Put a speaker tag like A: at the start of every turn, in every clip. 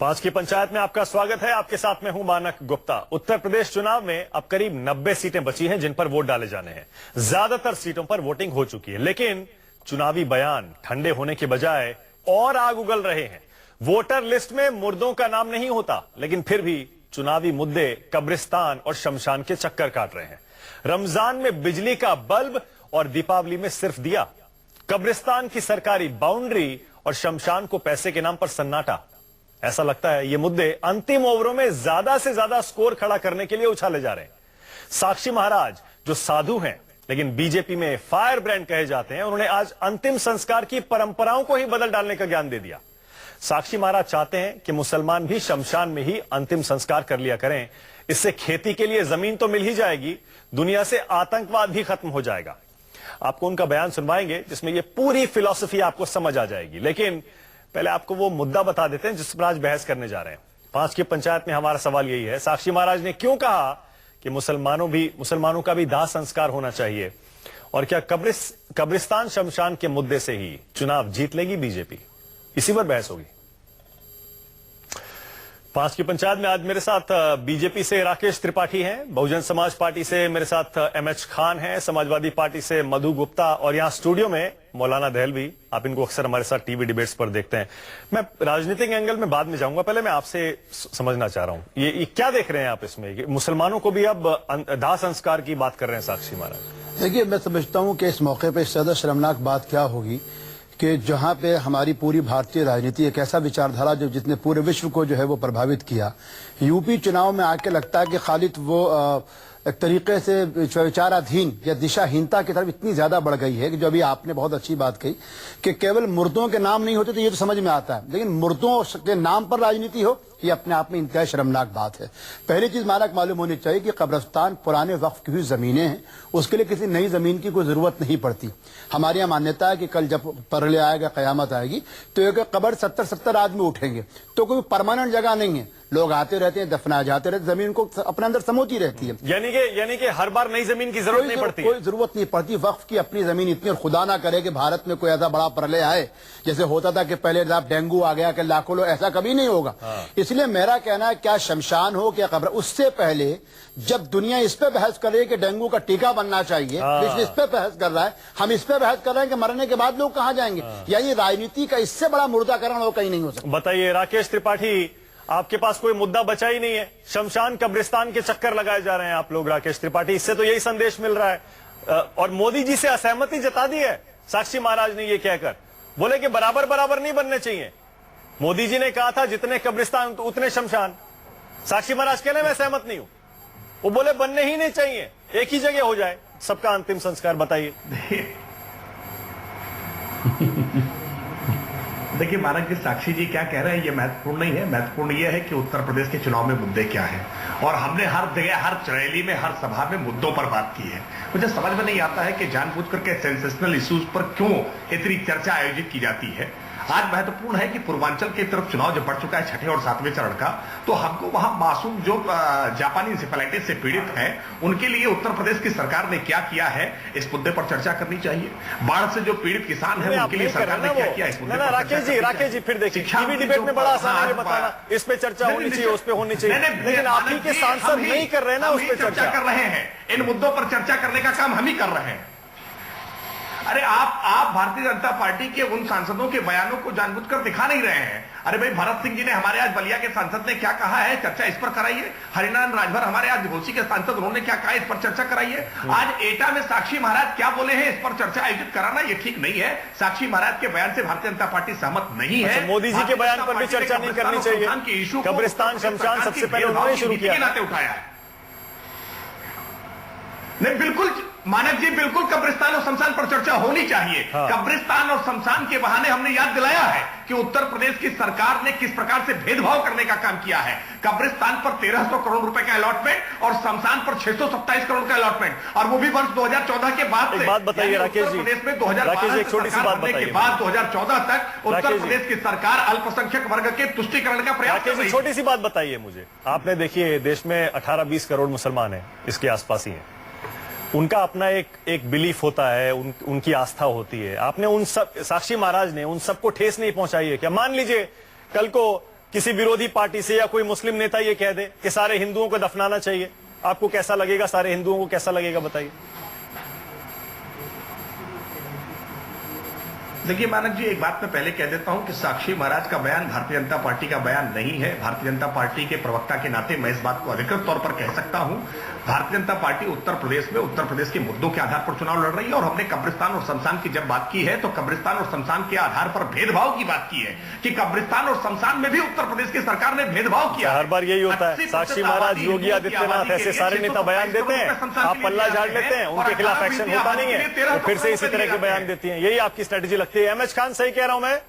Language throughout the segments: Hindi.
A: पांच की पंचायत में आपका स्वागत है। आपके साथ में हूं मानक गुप्ता। उत्तर प्रदेश चुनाव में अब करीब 90 सीटें बची हैं जिन पर वोट डाले जाने हैं। ज्यादातर सीटों पर वोटिंग हो चुकी है, लेकिन चुनावी बयान ठंडे होने के बजाय और आग उगल रहे हैं। वोटर लिस्ट में मुर्दों का नाम नहीं होता, लेकिन फिर भी चुनावी मुद्दे कब्रिस्तान और शमशान के चक्कर काट रहे हैं। रमजान में बिजली का बल्ब और दीपावली में सिर्फ दिया। कब्रिस्तान की सरकारी बाउंड्री और शमशान को पैसे के नाम पर सन्नाटा। ऐसा लगता है ये मुद्दे अंतिम ओवरों में ज्यादा से ज्यादा स्कोर खड़ा करने के लिए उछाले जा रहे हैं। साक्षी महाराज, जो साधु हैं लेकिन बीजेपी में फायर ब्रांड कहे जाते हैं, उन्होंने आज अंतिम संस्कार की परंपराओं को ही बदल डालने का ज्ञान दे दिया। साक्षी महाराज चाहते हैं कि मुसलमान भी शमशान में ही अंतिम संस्कार कर लिया करें। इससे खेती के लिए जमीन तो मिल ही जाएगी, दुनिया से आतंकवाद भी खत्म हो जाएगा। आपको उनका बयान सुनवाएंगे जिसमें यह पूरी फिलॉसफी आपको समझ आ जाएगी। लेकिन पहले आपको वो मुद्दा बता देते हैं जिस पर आज बहस करने जा रहे हैं। पांच की पंचायत में हमारा सवाल यही है, साक्षी महाराज ने क्यों कहा कि मुसलमानों का भी दाह संस्कार होना चाहिए, और क्या कब्रिस्तान शमशान के मुद्दे से ही चुनाव जीत लेगी बीजेपी? इसी पर बहस होगी। पांच की पंचायत में आज मेरे साथ बीजेपी से राकेश त्रिपाठी हैं, बहुजन समाज पार्टी से मेरे साथ एमएच खान हैं, समाजवादी पार्टी से मधु गुप्ता, और यहां स्टूडियो में मौलाना दहलवी। आप इनको अक्सर हमारे साथ टीवी डिबेट्स पर देखते हैं। मैं राजनीतिक एंगल में बाद में जाऊंगा, पहले मैं आपसे समझना चाह रहा हूं, ये क्या देख रहे हैं आप इसमें? मुसलमानों को भी अब दाह संस्कार की बात कर रहे हैं साक्षी महाराज।
B: देखिए, मैं समझता हूं कि इस मौके पर ज्यादा शर्मनाक बात क्या होगी कि जहां पे हमारी पूरी भारतीय राजनीति एक ऐसा विचारधारा जो जिसने पूरे विश्व को जो है वो प्रभावित किया, यूपी चुनाव में आके लगता है कि खालिद वो एक तरीके से विचाराधीन या दिशाहीनता की तरफ इतनी ज्यादा बढ़ गई है कि जो अभी आपने बहुत अच्छी बात कही कि केवल मुर्दों के नाम नहीं होते तो ये तो समझ में आता है, लेकिन मुर्दों के नाम पर राजनीति हो, ये अपने आप में इंतहाई शर्मनाक बात है। पहली चीज मानक मालूम होनी चाहिए कि कब्रिस्तान पुराने वक्फ की हुई जमीनें हैं, उसके लिए किसी नई जमीन की कोई जरूरत नहीं पड़ती। हमारे यहाँ मान्यता है कि कल जब परले आएगा, कयामत आएगी, तो एक कब्र 70-70 आदमी उठेंगे, तो कोई परमानेंट जगह नहीं है, लोग आते रहते हैं, दफना जाते रहते, जमीन को अपने अंदर समोती रहती है।
A: यानी कि हर बार नई जमीन की जरूरत नहीं पड़ती।
B: कोई जरूरत नहीं पड़ती वक्फ की अपनी जमीन इतनी। और खुदा ना करे कि भारत में कोई ऐसा बड़ा प्रलय आए जैसे होता था कि पहले जब डेंगू आ गया कि लाखों लोग, ऐसा कभी नहीं होगा। इसलिए मेरा कहना है, क्या शमशान हो क्या कब्र, उससे पहले जब दुनिया इस पे बहस कर रही है कि डेंगू का टीका बनना चाहिए, इस पे बहस कर रहा है, हम इस पे बहस कर रहे हैं कि मरने के बाद लोग कहां जाएंगे। यानी राजनीति का इससे बड़ा मुर्दाकरण और कहीं नहीं हो सकता।
A: बताइए राकेश त्रिपाठी, आपके पास कोई मुद्दा बचा ही नहीं है, शमशान कब्रिस्तान के चक्कर लगाए जा रहे हैं आप लोग। राकेश त्रिपाठी, इससे तो यही संदेश मिल रहा है। और मोदी जी से असहमति जता दी है साक्षी महाराज ने, ये कहकर बोले कि बराबर नहीं बनने चाहिए। मोदी जी ने कहा था जितने कब्रिस्तान उतने शमशान। साक्षी महाराज कहने में सहमत नहीं हूं, वो बोले बनने ही नहीं चाहिए, एक ही जगह हो जाए सबका अंतिम संस्कार। बताइए।
C: देखिए मानक जी, साक्षी जी क्या कह रहे हैं ये महत्वपूर्ण नहीं है। महत्वपूर्ण ये है कि उत्तर प्रदेश के चुनाव में मुद्दे क्या हैं, और हमने हर जगह, हर रैली में, हर सभा में मुद्दों पर बात की है। मुझे समझ में नहीं आता है कि जानबूझ करके सेंसेशनल इश्यूज पर क्यों इतनी चर्चा आयोजित की जाती है। आज महत्वपूर्ण है कि पूर्वांचल की तरफ चुनाव जब बढ़ चुका है 6ठे और 7वें चरण का, तो हमको वहां मासूम जो जापानी इंसेफेलाइटिस से पीड़ित हैं, उनके लिए उत्तर प्रदेश की सरकार ने क्या किया है, इस मुद्दे पर चर्चा करनी चाहिए। बाढ़ से जो पीड़ित किसान हैं, उनके लिए सरकार ने क्या किया, इस मुद्दे पर
A: राकेश जी फिर देखिए, टीवी डिबेट में बड़ा आसान है बताना, इस पे चर्चा होनी चाहिए, उस पे होनी चाहिए, लेकिन आप ही के सांसद नहीं कर रहे हैं ना, उस पे चर्चा
C: कर रहे हैं। इन मुद्दों पर चर्चा करने का काम हम ही कर रहे हैं। अरे आप भारतीय जनता पार्टी के उन सांसदों के बयानों को जानबूझकर दिखा नहीं रहे हैं। अरे भाई, भरत सिंह जी ने, हमारे आज बलिया के सांसद ने क्या कहा है, चर्चा इस पर कराइए। हरिनारायण राजभर हमारे आज घोसी के सांसद, उन्होंने क्या कहा, इस पर चर्चा कराइए। आज एटा में साक्षी महाराज क्या बोले हैं, इस पर चर्चा आयोजित कराना ये ठीक नहीं है। साक्षी महाराज के बयान से भारतीय जनता पार्टी सहमत नहीं है।
A: मोदी जी के बयान पर भी चर्चा नहीं करनी चाहिए। कब्रिस्तान शमशान सबसे पहले उन्होंने शुरू किया,
C: नाते उठाया है। नहीं, बिल्कुल मानक जी, बिल्कुल कब्रिस्तान और शमशान पर चर्चा होनी चाहिए। कब्रिस्तान और शमशान के बहाने हमने याद दिलाया है कि उत्तर प्रदेश की सरकार ने किस प्रकार से भेदभाव करने का काम किया है। कब्रिस्तान पर 1300 करोड़ रुपए का अलॉटमेंट और शमशान पर 627 करोड़ का अलॉटमेंट, और वो भी वर्ष 2014 के बाद से।
A: बात बताइए राकेश जी,
C: प्रदेश में 2012
A: एक छोटी सी बात बताइए
C: के बाद 2014 तक उत्तर प्रदेश की सरकार अल्पसंख्यक वर्ग के तुष्टीकरण का प्रयास कर रही है।
A: छोटी सी बात बताइए मुझे, आपने देखिए देश में 18-20 करोड़ मुसलमान हैं, इसके आसपास ही हैं, उनका अपना एक बिलीफ होता है, उनकी आस्था होती है। आपने उन सब, साक्षी महाराज ने उन सबको ठेस नहीं पहुंचाई है क्या? मान लीजिए कल को किसी विरोधी पार्टी से या कोई मुस्लिम नेता ये कह दे कि सारे हिंदुओं को दफनाना चाहिए, आपको कैसा लगेगा? सारे हिंदुओं को कैसा लगेगा बताइए।
C: देखिए मानक जी, एक बात मैं पहले कह देता हूं कि साक्षी महाराज का बयान भारतीय जनता पार्टी का बयान नहीं है। भारतीय जनता पार्टी के प्रवक्ता के नाते मैं इस बात को अधिकृत तौर पर कह सकता हूं। भारतीय जनता पार्टी उत्तर प्रदेश में उत्तर प्रदेश के मुद्दों के आधार पर चुनाव लड़ रही है और हमने कब्रिस्तान और शमशान की जब बात की है तो कब्रिस्तान और शमशान के आधार पर भेदभाव की बात की है कि कब्रिस्तान और शमशान में भी उत्तर प्रदेश की सरकार ने भेदभाव किया।
A: हर बार यही होता है। साक्षी महाराज, योगी आदित्यनाथ, ऐसे सारे नेता बयान देते हैं, आप पल्ला झाड़ लेते हैं, उनके खिलाफ एक्शन होता नहीं है, तो फिर से इसी तरह के बयान देती हैं। यही आपकी स्ट्रेटेजी लगती है। एमएच खान, सही कह रहा हूं मैं?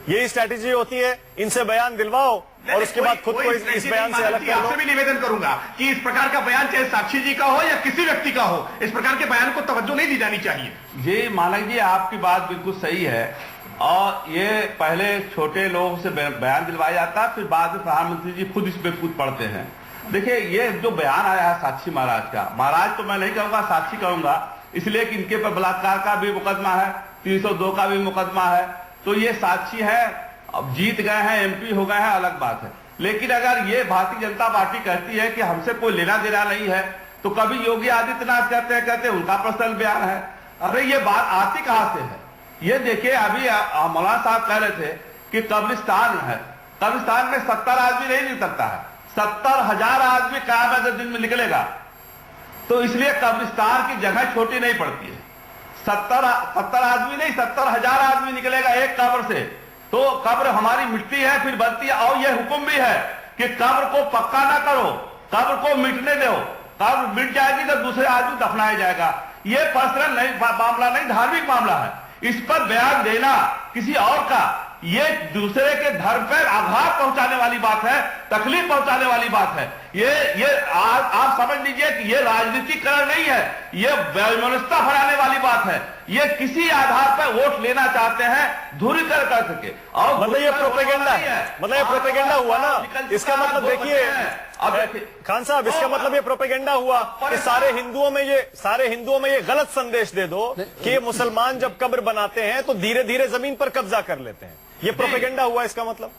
A: यही स्ट्रेटेजी होती है, इनसे बयान दिलवाओ और उसके बाद खुद को इस बयान से अलग कर लो।
C: आपसे भी निवेदन करूंगा कि इस प्रकार का बयान चाहे साक्षी जी का हो या किसी व्यक्ति का हो, इस प्रकार के बयान को तवज्जो नहीं दी जानी चाहिए।
D: जी मानक जी, आपकी बात बिल्कुल सही है और ये पहले छोटे लोगों से बयान दिलवाया जाता है, फिर बाद में प्रधानमंत्री जी खुद इस पे कूद पड़ते हैं। देखिए ये जो बयान आया है साक्षी महाराज का, महाराज तो मैं नहीं कहूंगा, साक्षी कहूंगा, इसलिए कि इनके पर बलात्कार का भी मुकदमा है, 302 का भी मुकदमा है, तो ये साक्षी है। अब जीत गए हैं, एमपी हो गए हैं, अलग बात है। लेकिन अगर ये भारतीय जनता पार्टी कहती है कि हमसे कोई लेना देना नहीं है, तो कभी योगी आदित्यनाथ कहते हैं उनका पर्सनल बयान है। अरे ये बात आती कहां से है? ये देखिए, अभी मौलाना साहब कह रहे थे कि कब्रिस्तान है, कब्रिस्तान में 70 आदमी नहीं निकल सकता है, 70,000 आदमी क़यामत के दिन में निकलेगा। तो इसलिए कब्रिस्तान की जगह छोटी नहीं पड़ती है। 70 आदमी नहीं, 70,000 आदमी निकलेगा एक कब्र से। तो कब्र हमारी मिटती है फिर बनती है, और यह हुक्म भी है कि कब्र को पक्का ना करो, कब्र को मिटने दो। कब्र मिट जाएगी तो दूसरे आदमी दफनाया जाएगा। यह पर्सनल नहीं मामला नहीं, धार्मिक मामला है। इस पर बयान देना किसी और का, ये दूसरे के धर्म पर आघात पहुंचाने वाली बात है, तकलीफ पहुंचाने वाली बात है। ये आप समझ लीजिए कि ये राजनीतिकरण नहीं है, ये वैमनस्यता फैलाने वाली बात है। ये किसी आधार पर वोट लेना चाहते हैं, धुरीकर कर सके। और
A: मतलब ये प्रोपेगेंडा है, मतलब ये प्रोपेगेंडा हुआ ना। इसका मतलब देखिए खान साहब, इसका मतलब ये प्रोपेगेंडा हुआ कि सारे हिंदुओं में ये गलत संदेश दे दो कि मुसलमान जब कब्र बनाते हैं तो धीरे धीरे जमीन पर कब्जा कर लेते हैं। ये प्रोपेगेंडा हुआ इसका मतलब?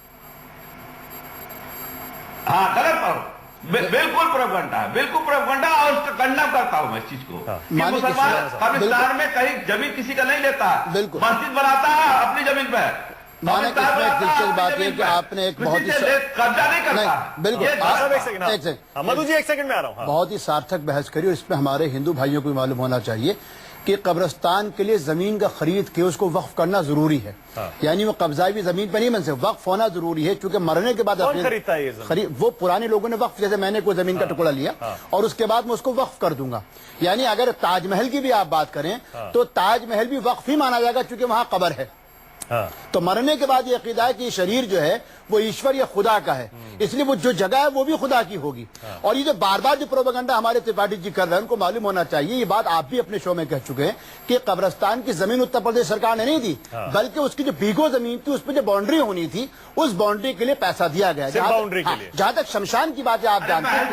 D: हाँ, गलत, बिल्कुल प्रोपेगेंडा है, बिल्कुल प्रोपेगेंडा। और उसका कंडम करता हूं मैं इस चीज को कि मुसलमान कब्रिस्तान में कहीं जमीन किसी का नहीं लेता, मस्जिद बनाता है अपनी जमीन पर।
B: मानक, इसमें एक दिलचस्प बात है कि आपने एक बहुत ही
D: कब्जा नहीं करता।
B: बिल्कुल,
A: मधु जी एक सेकंड में आ रहा हूं।
B: बहुत ही सार्थक बहस करी और इसमें हमारे हिंदू भाइयों को भी मालूम होना चाहिए कि कब्रिस्तान के लिए जमीन का खरीद के उसको वक्फ करना जरूरी है। यानी वो कब्जा भी जमीन पर नहीं बन सकता, वक्फ होना जरूरी है, क्योंकि मरने के बाद
A: खरीदता है ये
B: खरीद वो पुराने लोगों ने वक्फ, जैसे मैंने कोई जमीन का टुकड़ा लिया और उसके बाद मैं उसको वक्फ कर दूंगा। यानी अगर ताजमहल की भी आप बात करें तो ताजमहल भी वक्फ ही माना जाएगा, क्योंकि वहां कब्र है। तो मरने के बाद ये अकीदा है कि शरीर जो है वो ईश्वर या खुदा का है, इसलिए वो जो जगह है वो भी खुदा की होगी। और ये जो बार बार जो प्रोपेगेंडा हमारे त्रिपाठी जी कर रहे हैं, उनको मालूम होना चाहिए, ये बात आप भी अपने शो में कह चुके हैं कि कब्रिस्तान की जमीन उत्तर प्रदेश सरकार ने नहीं दी, बल्कि उसकी जो बीघो जमीन थी उस पर जो बाउंड्री होनी थी, उस बाउंड्री के लिए पैसा दिया गया। जहां तक शमशान की बात है, आप जानते हैं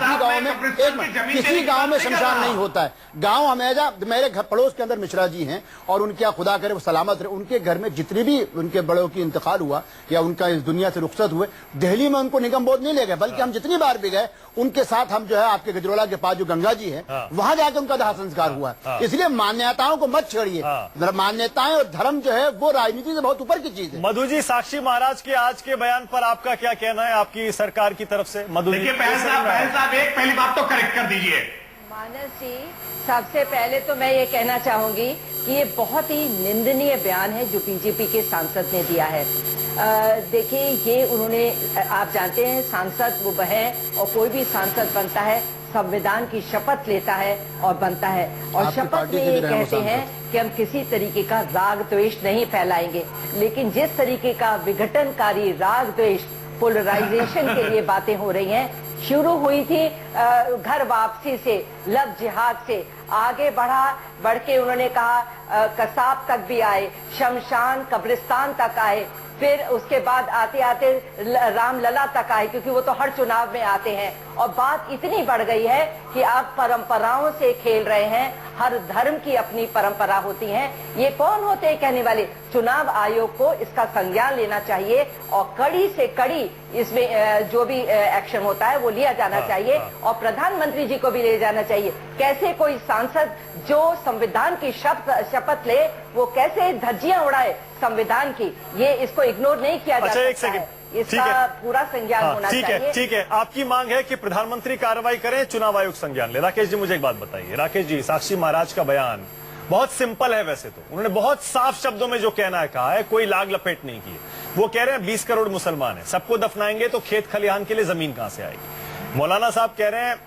B: किसी गाँव में शमशान नहीं होता है। गाँव हमेशा, मेरे घर पड़ोस के अंदर मिश्रा जी हैं और उनके खुदा करे वो सलामत रहे, उनके घर में जितने भी उनके बड़ों की इंतकाल हुआ या उनका इस दुनिया से रुखसत हुए, दिल्ली में उनको निगम बोध नहीं ले गए, बल्कि हम जितनी बार भी गए उनके साथ हम जो है आपके गजरोला के पास जो गंगा जी है वहां जाकर उनका दाह संस्कार हुआ। इसलिए मान्यताओं को मत छेड़िए। मान्यताएं और धर्म जो है वो राजनीति से बहुत ऊपर की चीज है।
A: मधु जी, साक्षी महाराज के आज के बयान पर आपका क्या कहना है, आपकी सरकार की तरफ से? मधु जी,
C: एक पहली बात तो करेक्ट कर दीजिए।
E: मानस जी, सबसे पहले तो मैं ये कहना चाहूंगी कि ये बहुत ही निंदनीय बयान है जो बीजेपी के सांसद ने दिया है। देखिए, ये उन्होंने, आप जानते हैं सांसद वो है और कोई भी सांसद बनता है संविधान की शपथ लेता है और बनता है, और शपथ में ये कहते हैं कि हम किसी तरीके का राग द्वेष नहीं फैलाएंगे। लेकिन जिस तरीके का विघटनकारी राग द्वेष, पोलराइजेशन के लिए बातें हो रही हैं, शुरू हुई थी घर वापसी से, लव जिहाद से, आगे बढ़ा बढ़ के उन्होंने कहा कसाब तक भी आए, शमशान कब्रिस्तान तक आए, फिर उसके बाद आते आते रामलला तक आए, क्योंकि वो तो हर चुनाव में आते हैं। और बात इतनी बढ़ गई है कि आप परंपराओं से खेल रहे हैं। हर धर्म की अपनी परंपरा होती है। ये कौन होते हैं कहने वाले? चुनाव आयोग को इसका संज्ञान लेना चाहिए और कड़ी से कड़ी इसमें जो भी एक्शन होता है वो लिया जाना चाहिए और प्रधानमंत्री जी को भी ले जाना चाहिए। कैसे कोई सांसद जो संविधान की शपथ ले वो कैसे धज्जियां उड़ाए संविधान की, ये इसको इग्नोर नहीं किया जा सकता है। इसका पूरा संज्ञान होना चाहिए।
A: ठीक है, आपकी मांग है कि प्रधानमंत्री कार्रवाई करें, चुनाव आयोग संज्ञान ले। राकेश जी मुझे एक बात बताइए। राकेश जी, साक्षी महाराज का बयान बहुत सिंपल है वैसे तो, उन्होंने बहुत साफ शब्दों में जो कहना है कहा है, कोई लाग लपेट नहीं की है। वो कह रहे हैं 20 करोड़ मुसलमान है, सबको दफनाएंगे तो खेत खलिहान के लिए जमीन कहां से आएगी। मौलाना साहब कह रहे हैं,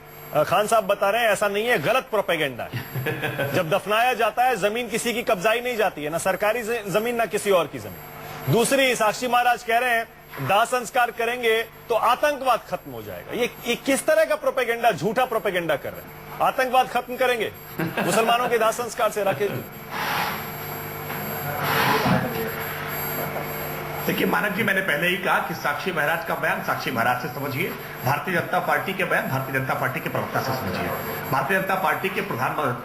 A: खान साहब बता रहे हैं ऐसा नहीं है, गलत प्रोपेगेंडा है। जब दफनाया जाता है जमीन किसी की कब्जाई नहीं जाती है, ना सरकारी जमीन ना किसी और की जमीन। दूसरी, साक्षी महाराज कह रहे हैं दाह संस्कार करेंगे तो आतंकवाद खत्म हो जाएगा। ये किस तरह का प्रोपेगेंडा, झूठा प्रोपेगेंडा कर रहे हैं? आतंकवाद खत्म करेंगे मुसलमानों के दाह संस्कार से? राकेश जी
C: देखिए मानक जी, मैंने पहले ही कहा कि साक्षी महाराज का बयान साक्षी महाराज से समझिए, भारतीय जनता पार्टी के बयान भारतीय जनता पार्टी के प्रवक्ता से समझिए। भारतीय जनता पार्टी के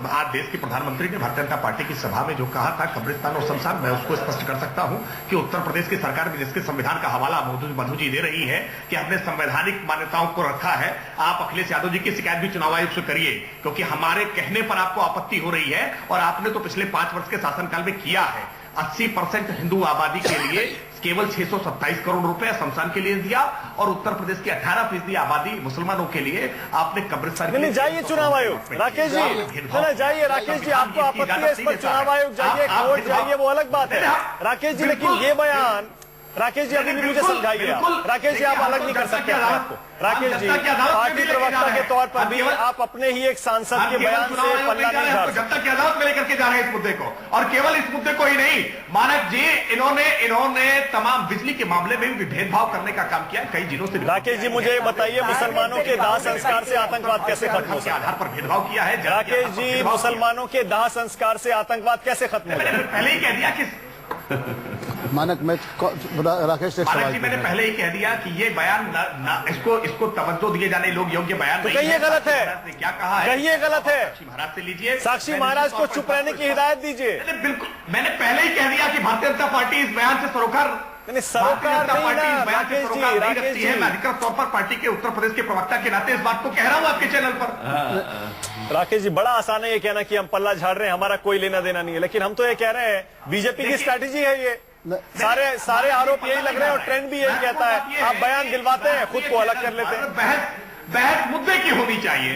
C: आज देश के प्रधानमंत्री ने भारतीय जनता पार्टी की सभा में जो कहा था कब्रिस्तान और शमशान, मैं उसको स्पष्ट कर सकता हूं कि उत्तर प्रदेश की सरकार भी जिसके संविधान का हवाला मधु जी दे रही है कि हमने संवैधानिक मान्यताओं को रखा है। आप अखिलेश यादव जी की शिकायत भी चुनाव आयोग से करिए, क्योंकि हमारे कहने पर आपको आपत्ति हो रही है और आपने तो पिछले 5 वर्ष के शासनकाल में किया है। 80% हिंदू आबादी के लिए केवल 627 करोड़ रुपए शमशान के लिए दिया और उत्तर प्रदेश की 18% आबादी मुसलमानों के लिए आपने कब्रिस्तान के लिए
A: जाइए चुनाव आयोग। राकेश जी जाइए, राकेश जी आपको आपत्ति है इस पर चुनाव आयोग जाइए, कोर्ट जाइए, वो अलग बात है राकेश जी। लेकिन ये बयान, राकेश जी अभी भी मुझे समझाइए आप। राकेश जी आप अलग नहीं कर सकते आपको। राकेश जी पार्टी प्रवक्ता के तौर पर भी आप अपने ही एक सांसद के बयान से पल्ला नहीं झाड़ सकते।
C: जब तक अदालत में लेकर के जा रहे हैं इस मुद्दे को, और केवल इस मुद्दे को ही नहीं मानक जी, इन्होंने तमाम बिजली के मामले में भी भेदभाव करने का काम किया कई जिलों से।
A: राकेश जी मुझे बताइए, मुसलमानों के दाह संस्कार से आतंकवाद कैसे खत्म हो सकता है?
C: आधार पर भेदभाव किया है
A: राकेश जी, मुसलमानों के दाह संस्कार से आतंकवाद कैसे खत्म हो?
C: पहले ही कह दिया कि
B: मानक मैं राकेश से
C: मानक जी, मैंने पहले ही कह दिया कि ये बयान इसको तवज्जो दिए जाने लोग योग्य बयान
A: तो कहिए गलत है,
C: क्या कहा है,
A: कहिए गलत है।
C: साक्षी महाराज से लीजिए,
A: साक्षी महाराज को चुप रहने की हिदायत दीजिए।
C: बिल्कुल, मैंने पहले ही कह दिया कि भारतीय जनता पार्टी इस बयान से सरोकार
A: सरोकार नहीं ना राकेश जी। राकेश जी
C: मैं अधिकृत तौर पर पार्टी के उत्तर प्रदेश के प्रवक्ता के नाते इस बात को कह रहा हूं आपके चैनल पर।
A: राकेश जी बड़ा आसान है ये कहना कि हम पल्ला झाड़ रहे हैं, हमारा कोई लेना देना नहीं है, लेकिन हम तो ये कह रहे हैं बीजेपी की स्ट्रैटेजी है ये। सारे आरोप यही लग रहे हैं और ट्रेंड भी यही कहता है। आप बयान दिलवाते हैं, खुद को अलग कर लेते हैं।
C: बहस मुद्दे की होनी चाहिए।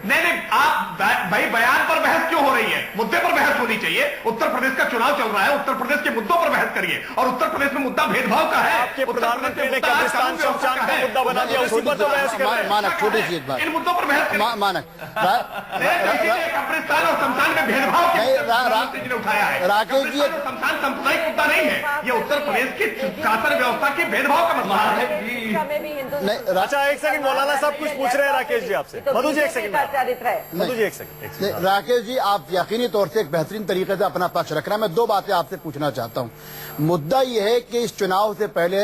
C: नहीं, आप भाई बयान पर बहस क्यों हो रही है? मुद्दे पर बहस होनी चाहिए। उत्तर प्रदेश का चुनाव चल रहा है, उत्तर प्रदेश के मुद्दों पर बहस करिए। और उत्तर प्रदेश में मुद्दा भेदभाव का है।
A: आपके प्रधानमंत्री ने कब्रिस्तान शमशान का मुद्दा बना दिया, उसी पर तो बहस कर रहे हैं।
B: मानक छोटी सी एक बात,
C: इन मुद्दों पर बहस
B: मानक
C: कब्रिस्तान और शमशान में भेदभाव प्रधानमंत्री जी ने उठाया है।
B: राकेश जी,
C: शमशान सांप्रदायिक मुद्दा नहीं है, ये उत्तर प्रदेश की शासन व्यवस्था के भेदभाव का मसला है।
A: अच्छा एक सेकंड, मौलाना साहब कुछ पूछ रहे हैं राकेश जी आपसे। मधु जी एक सेकंड, मधु जी एक सेकंड।
B: राकेश जी आप यकीनी तौर से एक बेहतरीन तरीके से अपना पक्ष रख रहे हैं। मैं 2 बातें आपसे पूछना चाहता हूं। मुद्दा यह है कि इस चुनाव से पहले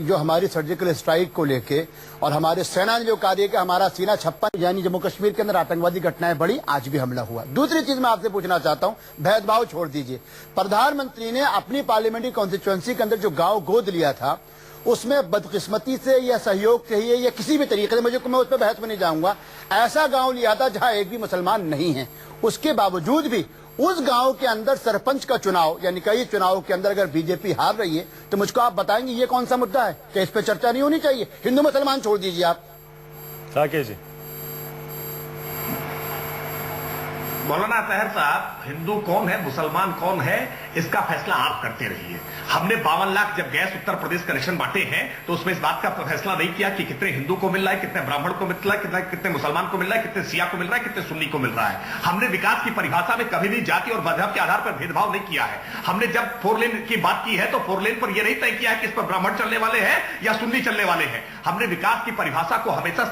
B: जो हमारी सर्जिकल स्ट्राइक को लेके और हमारे सेना ने जो कार्य किया, हमारा सीना 56 यानी जम्मू कश्मीर के अंदर आतंकवादी घटनाएं बढ़ी, आज भी हमला हुआ। दूसरी चीज मैं आपसे पूछना चाहता हूं, भेदभाव छोड़ दीजिए, प्रधानमंत्री ने अपनी पार्लियामेंट्री कॉन्स्टिट्यूएंसी के अंदर जो गांव गोद लिया था उसमें बदकिस्मती से या सहयोग से ही या किसी भी तरीके से, मैं उस पर बहस में नहीं जाऊंगा, ऐसा गांव लिया था जहां एक भी मुसलमान नहीं है। उसके बावजूद भी उस गांव के अंदर सरपंच का चुनाव यानी कई चुनाव के अंदर अगर बीजेपी हार रही है तो मुझको आप बताएंगे ये कौन सा मुद्दा है? क्या इस पर चर्चा नहीं होनी चाहिए? हिंदू मुसलमान छोड़ दीजिए आप।
A: राकेश जी,
C: मौलाना ताहिर साहब, हिंदू कौन है मुसलमान कौन है इसका फैसला आप करते रहिए। हमने 52 लाख जब गैस उत्तर प्रदेश कनेक्शन बांटे हैं तो उसमें इस बात का फैसला नहीं किया कि कितने हिंदू को मिल रहा है, कितने ब्राह्मण को मिल रहा है, कितने मुसलमान को मिल रहा है, कितने सिया को मिल रहा है, कितने सुन्नी को मिल रहा है। हमने विकास की परिभाषा में कभी भी जाति और मजहब के आधार पर भेदभाव नहीं किया है। हमने जब 4 लेन की बात की है तो 4 लेन पर यह नहीं तय किया है कि इस पर ब्राह्मण चलने वाले हैं या सुन्नी चलने वाले हैं। हमने विकास की परिभाषा को हमेशा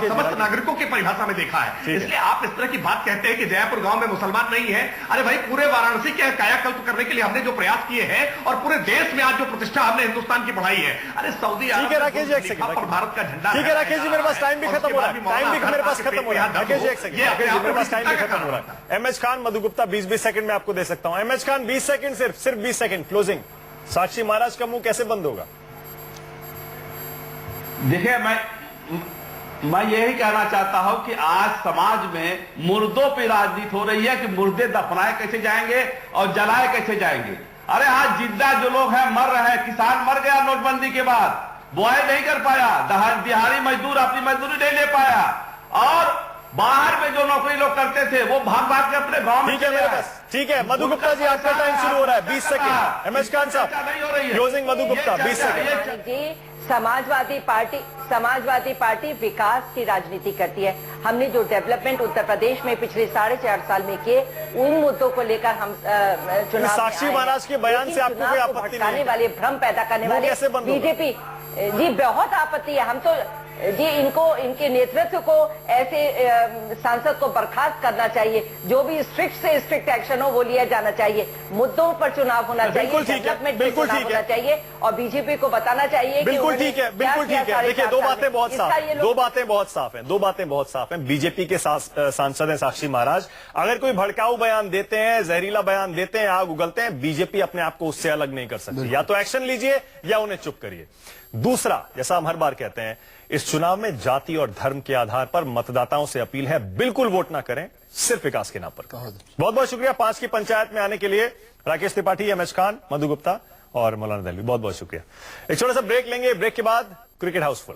C: समस्त नागरिकों की परिभाषा में देखा है। इसलिए आप इस तरह की बात कहते कहते हैं कि जयपुर गांव में मुसलमान नहीं है। अरे भाई, पूरे वाराणसी के कायाकल्प करने के लिए हमने जो प्रयास किए हैं और पूरे देश में आज जो प्रतिष्ठा हमने हिंदुस्तान की बढ़ाई है, अरे सऊदी
A: ठीक है राकेश जी, एक सेकंड,
C: पर भारत का झंडा,
A: ठीक है राकेश जी, मेरे पास टाइम भी खत्म हो रहा है, टाइम भी मेरे पास खत्म हो रहा है। राकेश जी एक सेकंड, राकेश जी मेरे पास टाइम भी खत्म हो रहा है। एमएच खान, मधु गुप्ता 20-20 सेकंड में आपको दे सकता हूं। एमएच खान 20 सेकंड, सिर्फ 20 सेकंड क्लोजिंग। साक्षी महाराज का मुंह कैसे बंद होगा?
D: देखिए, मैं यही कहना चाहता हूं कि आज समाज में मुर्दों पे राजनीति हो रही है कि मुर्दे दफनाए कैसे जाएंगे और जलाए कैसे जाएंगे। अरे आज जिद्दा जो लोग हैं मर रहे हैं, किसान मर गया नोटबंदी के बाद, बुआई नहीं कर पाया, दिहाड़ी मजदूर अपनी मजदूरी नहीं ले पाया, और बाहर में जो नौकरी लोग करते थे वो भाग भाग के अपने गांव में चले गए।
A: ठीक है मधु गुप्ता जी, आपका टाइम शुरू हो रहा है, 20 सेकंड। एमएच खान साहब
D: नहीं हो रही है
A: क्लोजिंग, मधु गुप्ता 20 सेकंड।
E: जी, समाजवादी पार्टी विकास की राजनीति करती है। हमने जो डेवलपमेंट उत्तर प्रदेश में पिछले 4.5 साल में किए, उन मुद्दों को लेकर हम चुनाव
A: साक्षी महाराज के बयान से आपको कोई आपत्ति नहीं है?
E: वाले भ्रम पैदा करने वाले बीजेपी, जी बहुत आपत्ति है। हम तो जी इनके नेतृत्व को ऐसे सांसद को बर्खास्त करना चाहिए। जो भी स्ट्रिक्ट से स्ट्रिक्ट एक्शन हो वो लिया जाना चाहिए। मुद्दों पर चुनाव होना चाहिए, डेवलपमेंट पर चुनाव होना चाहिए, और बीजेपी को बताना चाहिए।
A: बिल्कुल ठीक है, बिल्कुल ठीक है। देखिए, दो बातें बहुत साफ हैं, दो बातें बहुत साफ हैं। बीजेपी के सांसद हैं साक्षी महाराज, अगर कोई भड़काऊ बयान देते हैं, जहरीला बयान देते हैं, आग उगलते हैं, बीजेपी अपने आप को उससे अलग नहीं कर सकती। या तो एक्शन लीजिए या उन्हें चुप करिए। दूसरा, जैसा हम हर बार कहते हैं, इस चुनाव में जाति और धर्म के आधार पर मतदाताओं से अपील है, बिल्कुल वोट ना करें, सिर्फ विकास के नाम पर। बहुत बहुत शुक्रिया 5 की पंचायत में आने के लिए राकेश त्रिपाठी, एमएच खान, मधु गुप्ता और मौलाना दहलवी, बहुत बहुत शुक्रिया। एक छोटा सा ब्रेक लेंगे, ब्रेक के बाद क्रिकेट हाउसफुल।